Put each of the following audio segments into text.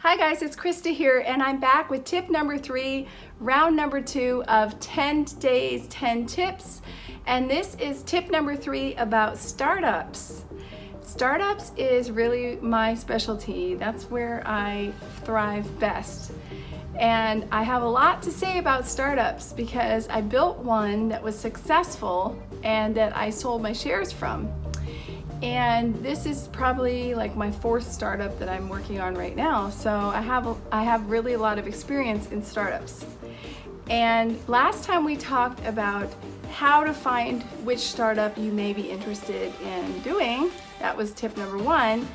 Hi guys, it's Krista here, and I'm back with tip number 3, round number 2 of 10 days, 10 tips. And this is tip number 3 about startups. Startups is really my specialty. That's where I thrive best. And I have a lot to say about startups because I built one that was successful and that I sold my shares from. And this is probably like my 4th startup that I'm working on right now. So I have really a lot of experience in startups. And last time we talked about how to find which startup you may be interested in doing. That was tip number 1.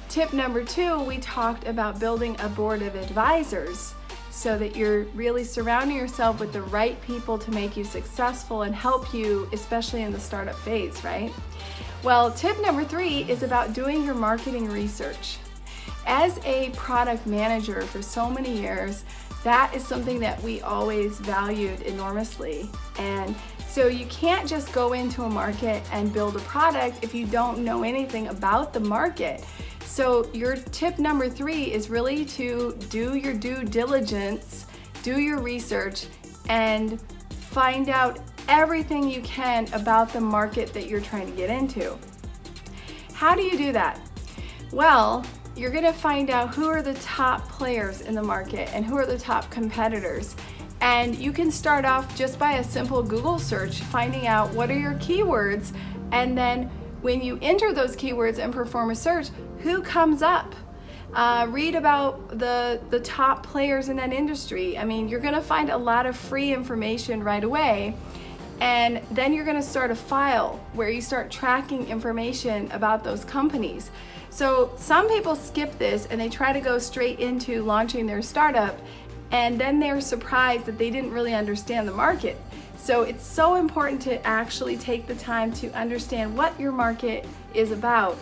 Tip number 2, we talked about building a board of advisors so that you're really surrounding yourself with the right people to make you successful and help you, especially in the startup phase, right? Well, tip number 3 is about doing your marketing research. As a product manager for so many years, that is something that we always valued enormously. And so you can't just go into a market and build a product if you don't know anything about the market. So your tip number 3 is really to do your due diligence, do your research, and find out everything you can about the market that you're trying to get into. How do you do that? Well, you're going to find out who are the top players in the market and who are the top competitors. And you can start off just by a simple Google search, finding out what are your keywords, and then when you enter those keywords and perform a search, who comes up? Read about the top players in that industry. I mean, you're going to find a lot of free information right away. And then you're going to start a file where you start tracking information about those companies. So some people skip this and they try to go straight into launching their startup, and then they're surprised that they didn't really understand the market. So it's so important to actually take the time to understand what your market is about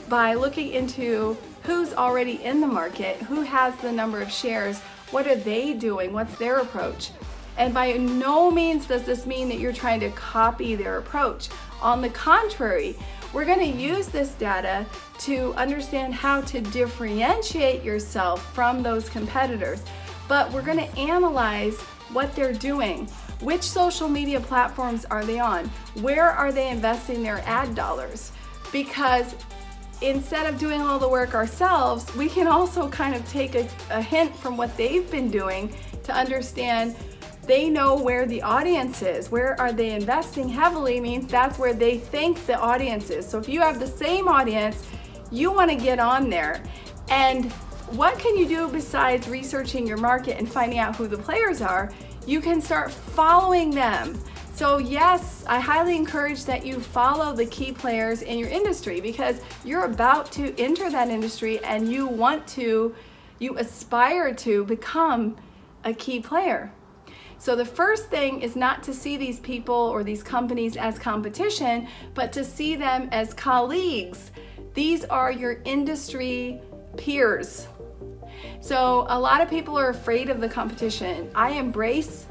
by looking into who's already in the market, who has the number of shares, what are they doing, what's their approach. And by no means does this mean that you're trying to copy their approach. On the contrary, we're going to use this data to understand how to differentiate yourself from those competitors. But we're going to analyze what they're doing. Which social media platforms are they on? Where are they investing their ad dollars? Because instead of doing all the work ourselves, we can also kind of take a hint from what they've been doing to understand they know where the audience is. Where are they investing heavily means that's where they think the audience is. So if you have the same audience, you want to get on there. And what can you do besides researching your market and finding out who the players are? You can start following them. So yes, I highly encourage that you follow the key players in your industry because you're about to enter that industry and you aspire to become a key player. So the first thing is not to see these people or these companies as competition, but to see them as colleagues. These are your industry peers. So a lot of people are afraid of the competition. I embrace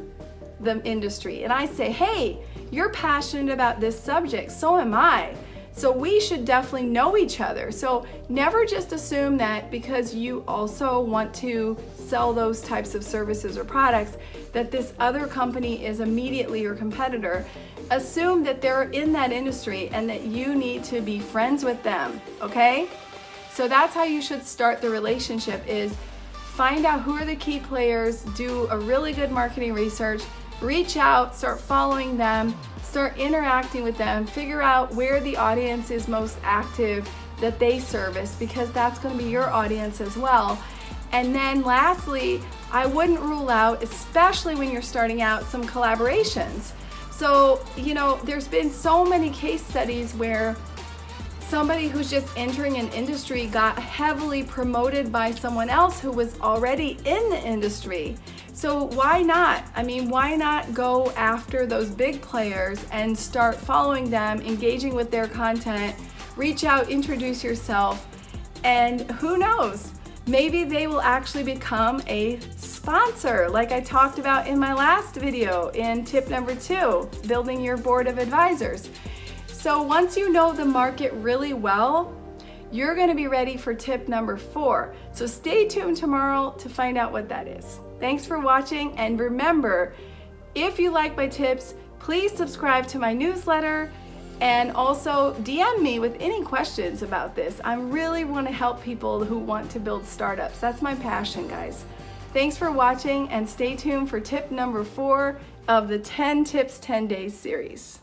the industry and I say, hey, you're passionate about this subject, so am I. So we should definitely know each other. So never just assume that because you also want to sell those types of services or products that this other company is immediately your competitor. Assume that they're in that industry and that you need to be friends with them, okay? So that's how you should start the relationship, is find out who are the key players, do a really good marketing research, reach out, start following them, start interacting with them, figure out where the audience is most active that they service, because that's going to be your audience as well. And then lastly, I wouldn't rule out, especially when you're starting out, some collaborations. So, there's been so many case studies where somebody who's just entering an industry got heavily promoted by someone else who was already in the industry. So why not? Why not go after those big players and start following them, engaging with their content, reach out, introduce yourself, and who knows? Maybe they will actually become a sponsor, like I talked about in my last video in tip number 2, building your board of advisors. So once you know the market really well, you're going to be ready for tip number 4. So stay tuned tomorrow to find out what that is. Thanks for watching, and remember, if you like my tips, please subscribe to my newsletter and also DM me with any questions about this. I really want to help people who want to build startups. That's my passion, guys. Thanks for watching, and stay tuned for tip number 4 of the 10 Tips 10 Days series.